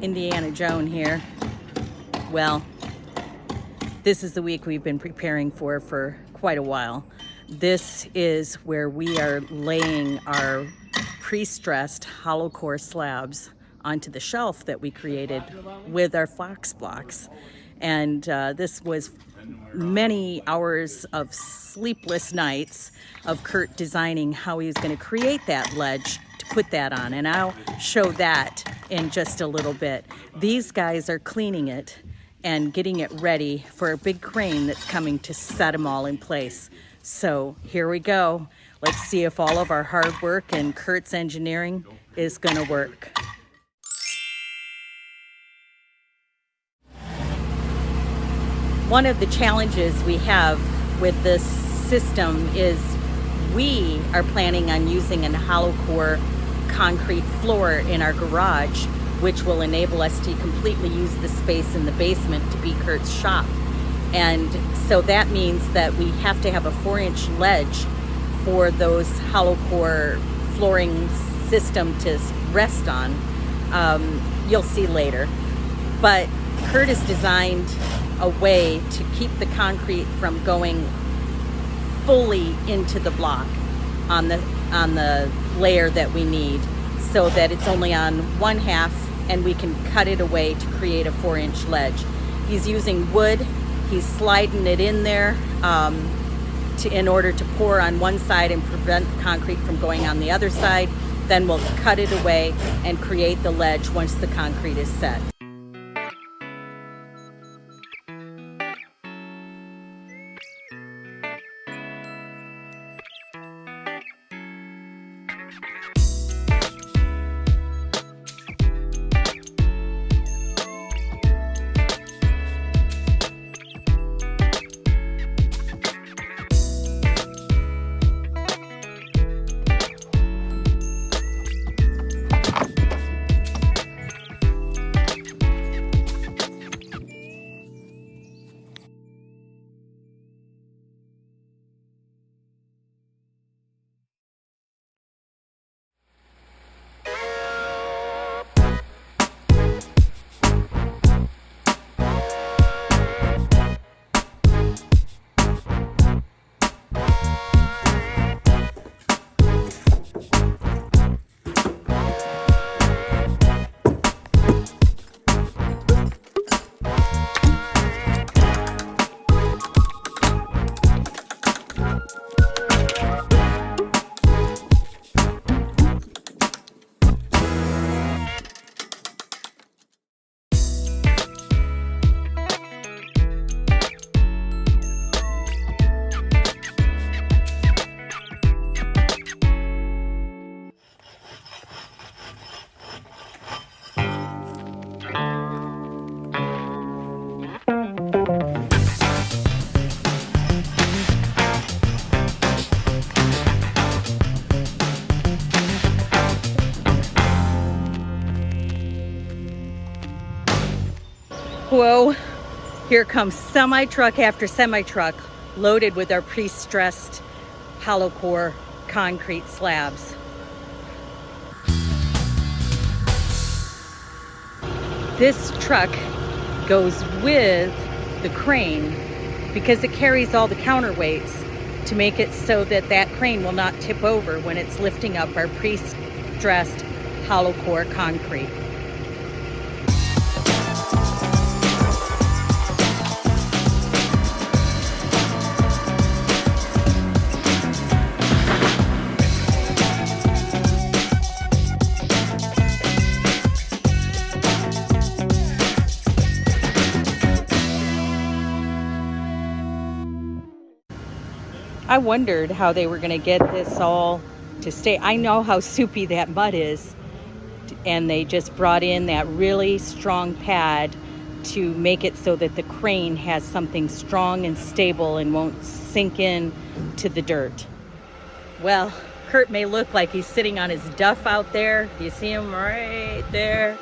Indiana Joan here. Well, this is the week we've been preparing for quite a while. This is where we are laying our pre-stressed hollow core slabs onto the shelf that we created with our Fox blocks. And this was many hours of sleepless nights of Kurt designing how he was going to create that ledge to put that on. And I'll show that in just a little bit. These guys are cleaning it and getting it ready for a big crane that's coming to set them all in place. So here we go. Let's see if all of our hard work and Kurt's engineering is going to work. One of the challenges we have with this system is we are planning on using a hollow core concrete floor in our garage, which will enable us to completely use the space in the basement to be Kurt's shop. And so that means that we have to have a 4-inch ledge for those hollow core flooring system to rest on. You'll see later. But Kurt has designed a way to keep the concrete from going fully into the block on the layer that we need, so that it's only on one half and we can cut it away to create a 4-inch ledge. He's using wood. He's sliding it in there in order to pour on one side and prevent the concrete from going on the other side. Then we'll cut it away and create the ledge once the concrete is set. Whoa, here comes semi-truck after semi-truck loaded with our pre-stressed hollow core concrete slabs. This truck goes with the crane because it carries all the counterweights to make it so that that crane will not tip over when it's lifting up our pre-stressed hollow core concrete. I wondered how they were going to get this all to stay. I know how soupy that mud is, and they just brought in that really strong pad to make it so that the crane has something strong and stable and won't sink in to the dirt. Well, Kurt may look like he's sitting on his duff out there. You see him right there?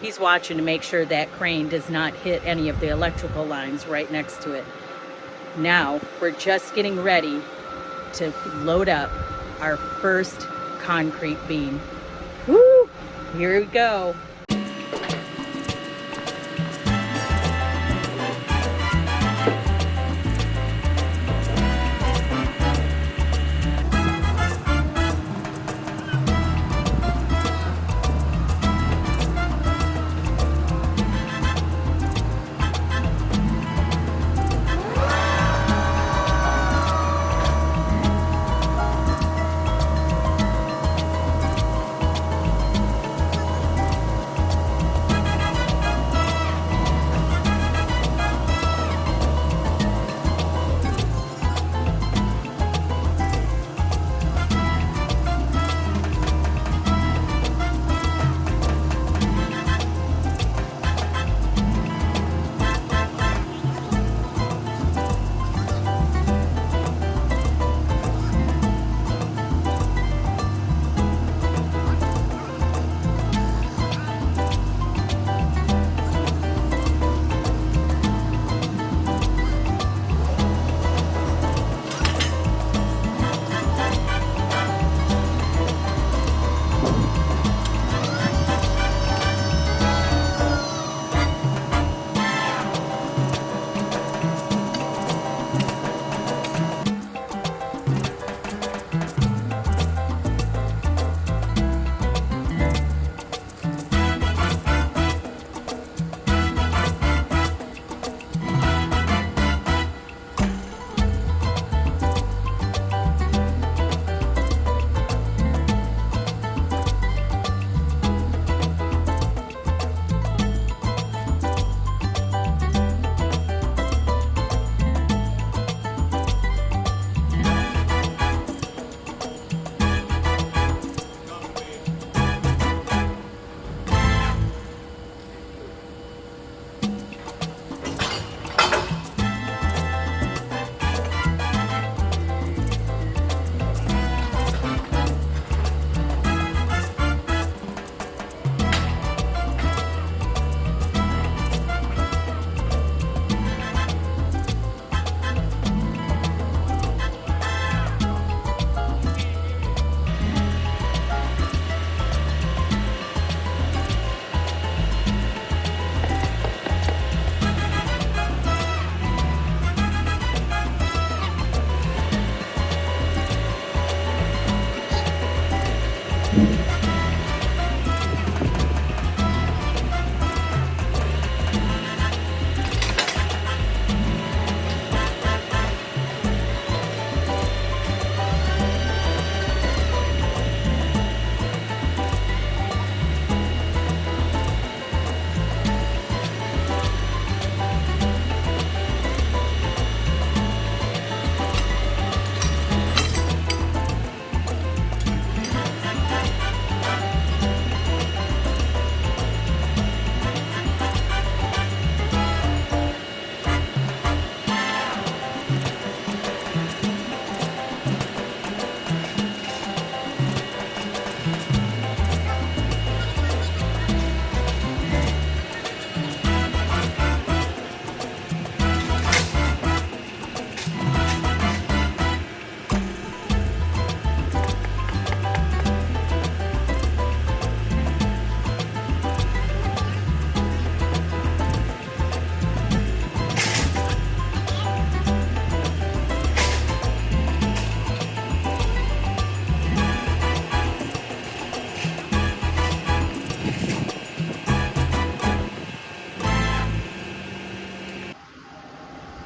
He's watching to make sure that crane does not hit any of the electrical lines right next to it. Now, we're just getting ready to load up our first concrete beam. Woo! Here we go.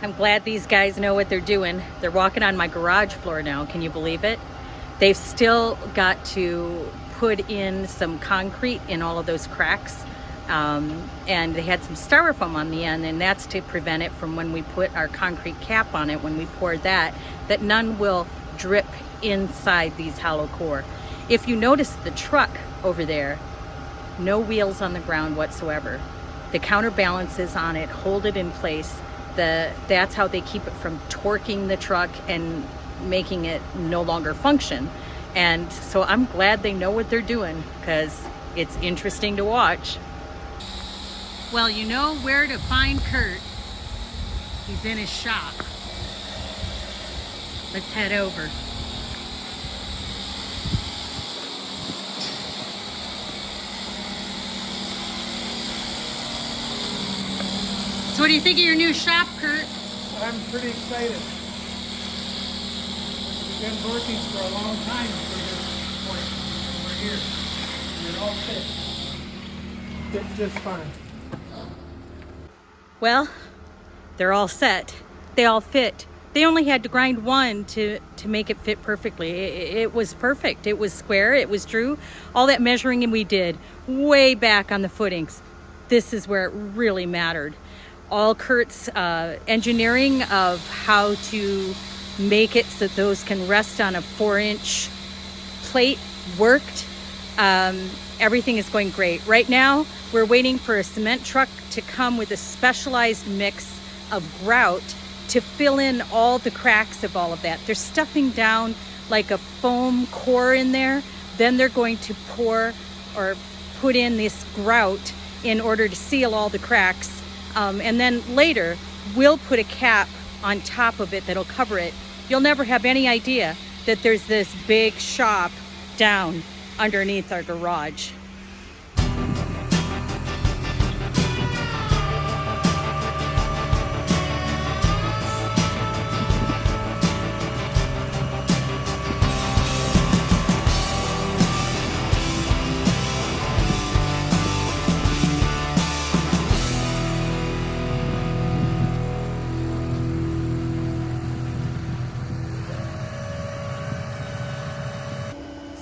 I'm glad these guys know what they're doing. They're walking on my garage floor now. Can you believe it? They've still got to put in some concrete in all of those cracks. And they had some styrofoam on the end, and that's to prevent it from, when we put our concrete cap on it, when we pour that none will drip inside these hollow core. If you notice the truck over there, no wheels on the ground whatsoever. The counterbalances on it hold it in place. That's how they keep it from torquing the truck and making it no longer function. And so I'm glad they know what they're doing, because it's interesting to watch. Well, you know where to find Kurt. He's in his shop. Let's head over. So what do you think of your new shop, Kurt? I'm pretty excited. We've been working for a long time for this point. We're here. And it all fits. Fits just fine. Well, they're all set. They all fit. They only had to grind one to make it fit perfectly. It was perfect. It was square. It was true. All that measuring we did way back on the footings. This is where it really mattered. All Kurt's engineering of how to make it so those can rest on a 4-inch plate worked. Everything is going great. Right now, we're waiting for a cement truck to come with a specialized mix of grout to fill in all the cracks of all of that. They're stuffing down like a foam core in there. Then they're going to pour or put in this grout in order to seal all the cracks. And then later, we'll put a cap on top of it that'll cover it. You'll never have any idea that there's this big shop down underneath our garage.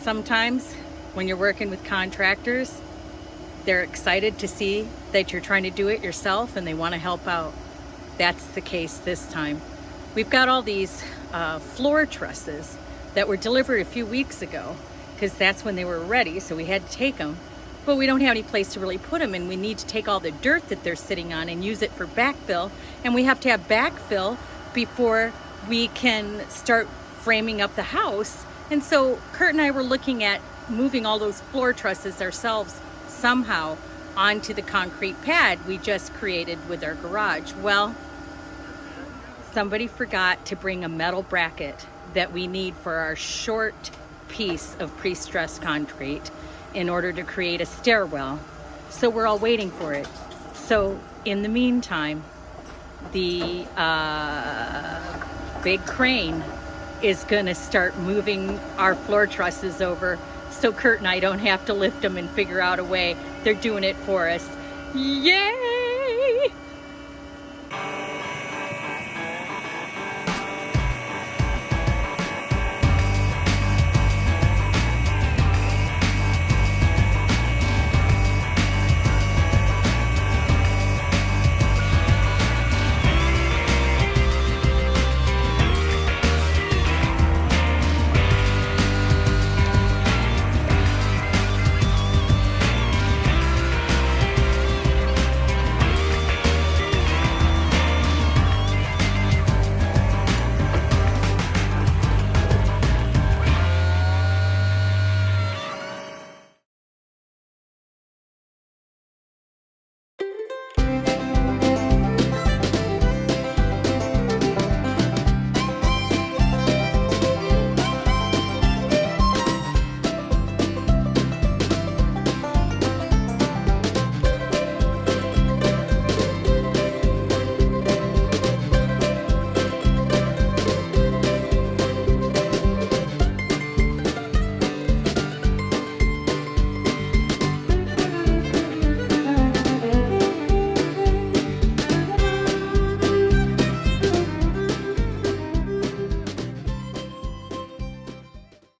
Sometimes when you're working with contractors, they're excited to see that you're trying to do it yourself and they want to help out. That's the case this time. We've got all these floor trusses that were delivered a few weeks ago, because that's when they were ready, so we had to take them. But we don't have any place to really put them, and we need to take all the dirt that they're sitting on and use it for backfill, and we have to have backfill before we can start framing up the house. And so Kurt and I were looking at moving all those floor trusses ourselves somehow onto the concrete pad we just created with our garage. Well, somebody forgot to bring a metal bracket that we need for our short piece of pre-stressed concrete in order to create a stairwell. So we're all waiting for it. So in the meantime, the big crane is gonna start moving our floor trusses over, so Kurt and I don't have to lift them and figure out a way. They're doing it for us. Yay!